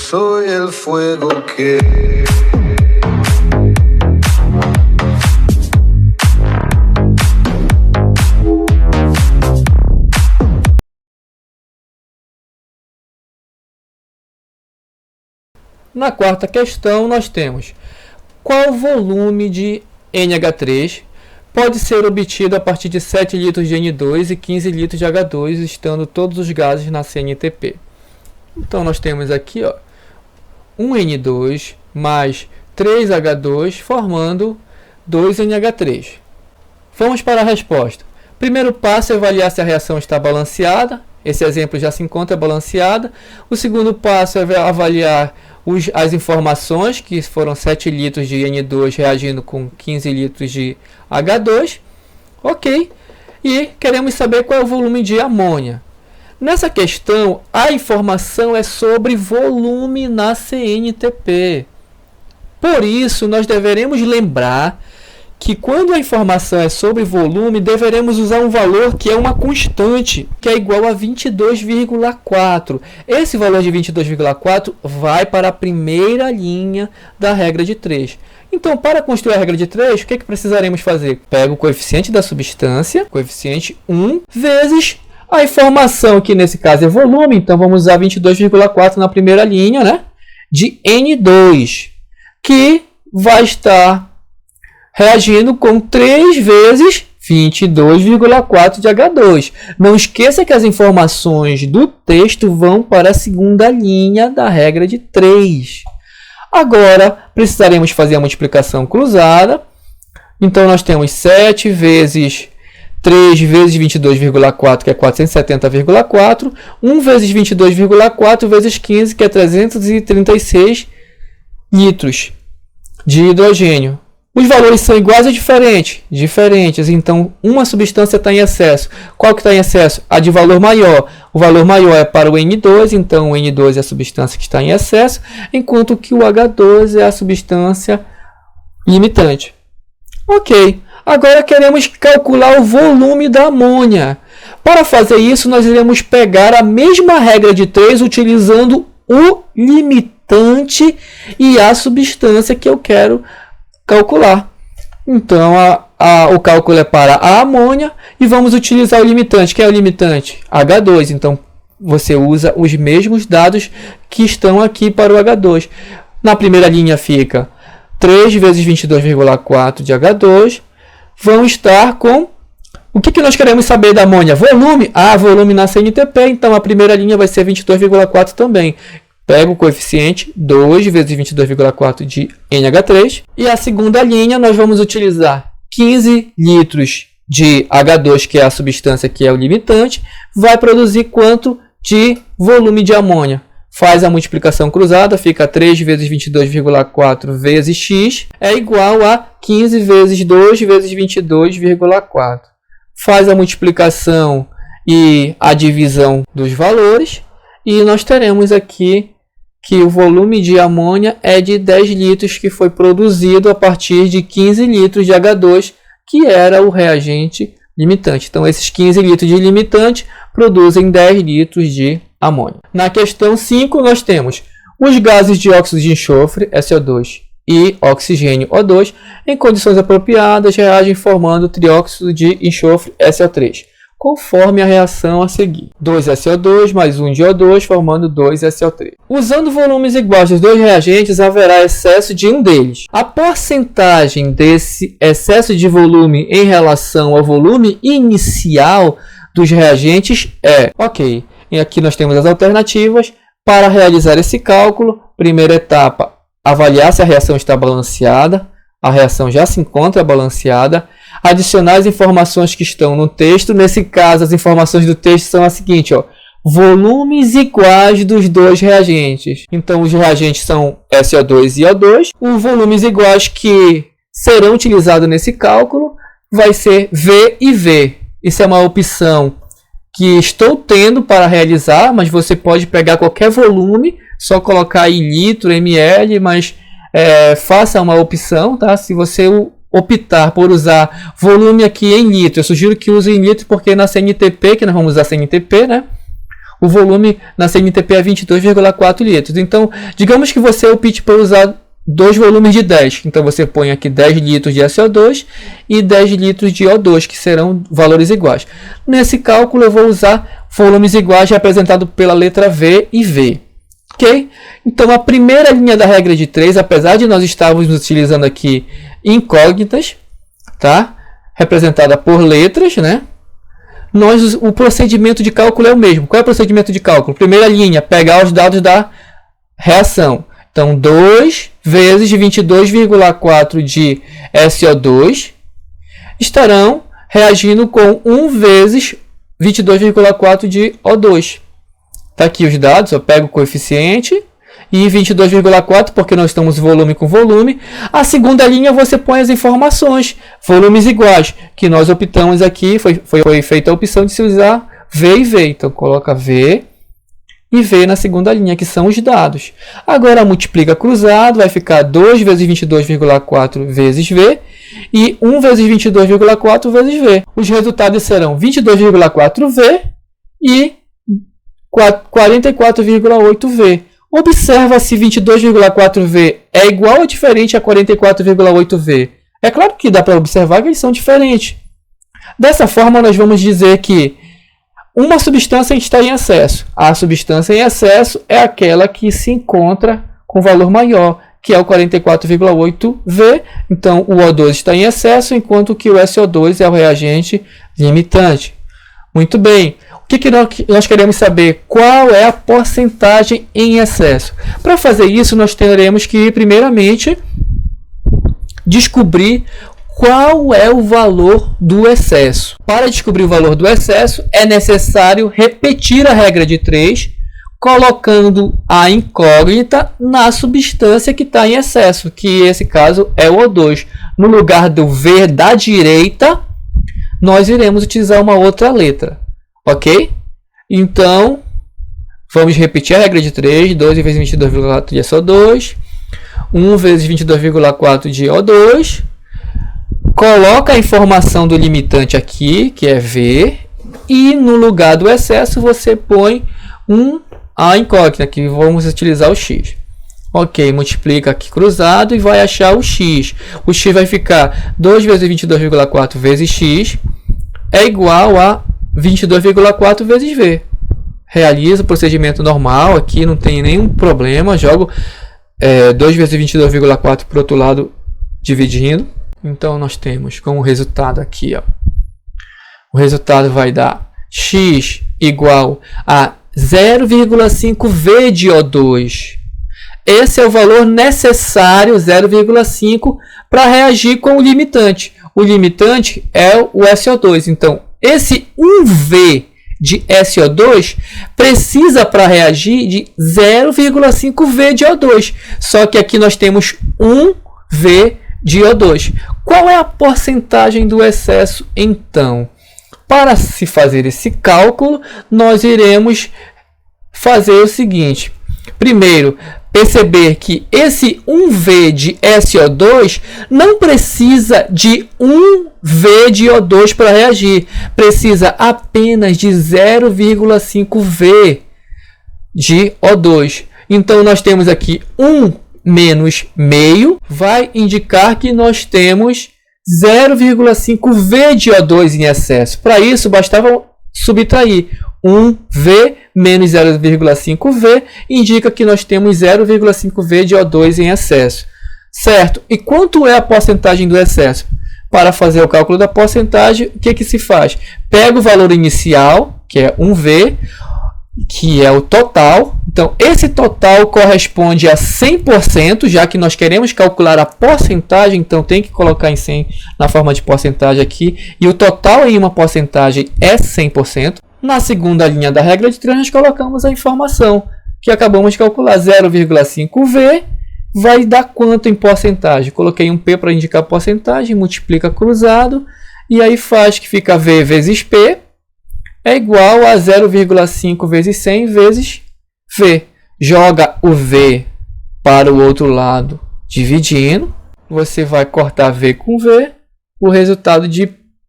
soy el fuego que... Na quarta questão, nós temos qual volume de NH3 pode ser obtido a partir de 7 litros de N2 e 15 litros de H2, estando todos os gases na CNTP. Então, nós temos aqui 1 N2 mais 3 H2 formando 2 NH3. Vamos para a resposta. Primeiro passo é avaliar se a reação está balanceada. Esse exemplo já se encontra balanceada. O segundo passo é avaliar as informações, que foram 7 litros de N2 reagindo com 15 litros de H2. Ok. E queremos saber qual é o volume de amônia. Nessa questão, a informação é sobre volume na CNTP. Por isso, nós deveremos lembrar que quando a informação é sobre volume, deveremos usar um valor que é uma constante, que é igual a 22,4. Esse valor de 22,4 vai para a primeira linha da regra de 3. Então, para construir a regra de 3, o que precisaremos fazer? Pega o coeficiente da substância, coeficiente 1, vezes a informação, que nesse caso é volume, então vamos usar 22,4 na primeira linha, né? De N2, que vai estar reagindo com 3 vezes 22,4 de H2. Não esqueça que as informações do texto vão para a segunda linha da regra de 3. Agora, precisaremos fazer a multiplicação cruzada. Então, nós temos 7 vezes 3 vezes 22,4, que é 470,4. 1 vezes 22,4 vezes 15, que é 336 litros de hidrogênio. Os valores são iguais ou diferentes? Diferentes. Então, uma substância está em excesso. Qual que está em excesso? A de valor maior. O valor maior é para o N2, então o N2 é a substância que está em excesso, enquanto que o H2 é a substância limitante. Ok. Agora queremos calcular o volume da amônia. Para fazer isso, nós iremos pegar a mesma regra de 3 utilizando o limitante e a substância que eu quero calcular. Então, o cálculo é para a amônia e vamos utilizar o limitante. Quem é o limitante? H2. Então, você usa os mesmos dados que estão aqui para o H2. Na primeira linha fica 3 vezes 22,4 de H2. Vão estar com... O que nós queremos saber da amônia? Volume. Volume na CNTP. Então, a primeira linha vai ser 22,4 também. Pega o coeficiente 2 vezes 22,4 de NH3. E a segunda linha nós vamos utilizar 15 litros de H2, que é a substância que é o limitante, vai produzir quanto de volume de amônia? Faz a multiplicação cruzada, fica 3 vezes 22,4 vezes x é igual a 15 vezes 2 vezes 22,4. Faz a multiplicação e a divisão dos valores e nós teremos aqui que o volume de amônia é de 10 litros, que foi produzido a partir de 15 litros de H2, que era o reagente limitante. Então, esses 15 litros de limitante produzem 10 litros de amônia. Na questão 5, nós temos os gases de óxido de enxofre, SO2, e oxigênio, O2, em condições apropriadas, reagem formando trióxido de enxofre, SO3. Conforme a reação a seguir. 2SO2 mais 1 de O2 formando 2SO3. Usando volumes iguais dos dois reagentes, haverá excesso de um deles. A porcentagem desse excesso de volume em relação ao volume inicial dos reagentes é... Ok, e aqui nós temos as alternativas. Para realizar esse cálculo, primeira etapa, avaliar se a reação está balanceada. A reação já se encontra balanceada. Adicionar as informações que estão no texto. Nesse caso, as informações do texto são as seguintes: volumes iguais dos dois reagentes. Então, os reagentes são SO2 e O2. Os volumes iguais que serão utilizados nesse cálculo vai ser V e V. Isso é uma opção que estou tendo para realizar, mas você pode pegar qualquer volume, só colocar em litro, ml, mas faça uma opção, tá? Se você optar por usar volume aqui em litro, eu sugiro que use em litro, porque na CNTP, que nós vamos usar CNTP, né? o volume na CNTP é 22,4 litros. Então, digamos que você opte por usar dois volumes de 10. Então, você põe aqui 10 litros de SO2 e 10 litros de O2, que serão valores iguais. Nesse cálculo, eu vou usar volumes iguais representados pela letra V e V. Ok? Então, a primeira linha da regra de 3, apesar de nós estarmos utilizando aqui incógnitas, tá? Representada por letras, né? O procedimento de cálculo é o mesmo. Qual é o procedimento de cálculo? Primeira linha, pegar os dados da reação. Então, 2 vezes 22,4 de SO2 estarão reagindo com 1 vezes 22,4 de O2. Está aqui os dados, eu pego o coeficiente e 22,4, porque nós estamos volume com volume. A segunda linha você põe as informações, volumes iguais, que nós optamos aqui, foi feita a opção de se usar V e V. Então, coloca V e V na segunda linha, que são os dados. Agora, multiplica cruzado, vai ficar 2 vezes 22,4 vezes V e 1 vezes 22,4 vezes V. Os resultados serão 22,4V e 44,8V. Observa se 22,4V é igual ou diferente a 44,8V. É claro que dá para observar que eles são diferentes. Dessa forma, nós vamos dizer que uma substância está em excesso. A substância em excesso é aquela que se encontra com valor maior, que é o 44,8V. Então, o O2 está em excesso, enquanto que o SO2 é o reagente limitante. Muito bem. O que nós queremos saber? Qual é a porcentagem em excesso? Para fazer isso, nós teremos que, primeiramente, descobrir qual é o valor do excesso. Para descobrir o valor do excesso, é necessário repetir a regra de 3, colocando a incógnita na substância que está em excesso, que nesse caso é o O2. No lugar do V da direita, nós iremos utilizar uma outra letra. Ok? Então, vamos repetir a regra de 3. 2 vezes 22,4 de SO2. 1 vezes 22,4 de O2. Coloca a informação do limitante aqui, que é V. E no lugar do excesso, você põe a incógnita, que vamos utilizar o X. Ok, multiplica aqui cruzado e vai achar o X. O X vai ficar 2 vezes 22,4 vezes X é igual a 22,4 vezes V. Realiza o procedimento normal aqui, não tem nenhum problema. Jogo 2 vezes 22,4 para o outro lado, dividindo. Então, nós temos como resultado aqui, ó, o resultado vai dar X igual a 0,5V de O2. Esse é o valor necessário, 0,5, para reagir com o limitante. O limitante é o SO2. Então, esse 1V de SO2 precisa para reagir de 0,5V de O2. Só que aqui nós temos 1V de O2. Qual é a porcentagem do excesso, então? Para se fazer esse cálculo, nós iremos fazer o seguinte. Primeiro, perceber que esse 1V de SO2 não precisa de 1V de O2 para reagir. Precisa apenas de 0,5V de O2. Então, nós temos aqui 1 menos meio, vai indicar que nós temos 0,5V de O2 em excesso. Para isso, bastava subtrair 1V menos 0,5V, indica que nós temos 0,5V de O2 em excesso. Certo? E quanto é a porcentagem do excesso? Para fazer o cálculo da porcentagem, o que se faz? Pega o valor inicial, que é 1V, que é o total. Então, esse total corresponde a 100%, já que nós queremos calcular a porcentagem, então tem que colocar em 100 na forma de porcentagem aqui. E o total em uma porcentagem é 100%. Na segunda linha da regra de 3, nós colocamos a informação que acabamos de calcular. 0,5V vai dar quanto em porcentagem? Coloquei um P para indicar porcentagem, multiplica cruzado, e aí faz que fica V vezes P é igual a 0,5 vezes 100 vezes V. Joga o V para o outro lado dividindo. Você vai cortar V com V. O resultado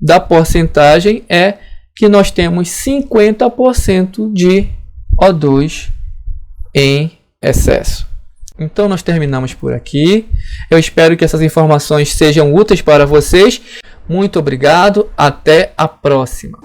da porcentagem é que nós temos 50% de O2 em excesso. Então nós terminamos por aqui. Eu espero que essas informações sejam úteis para vocês. Muito obrigado. Até a próxima.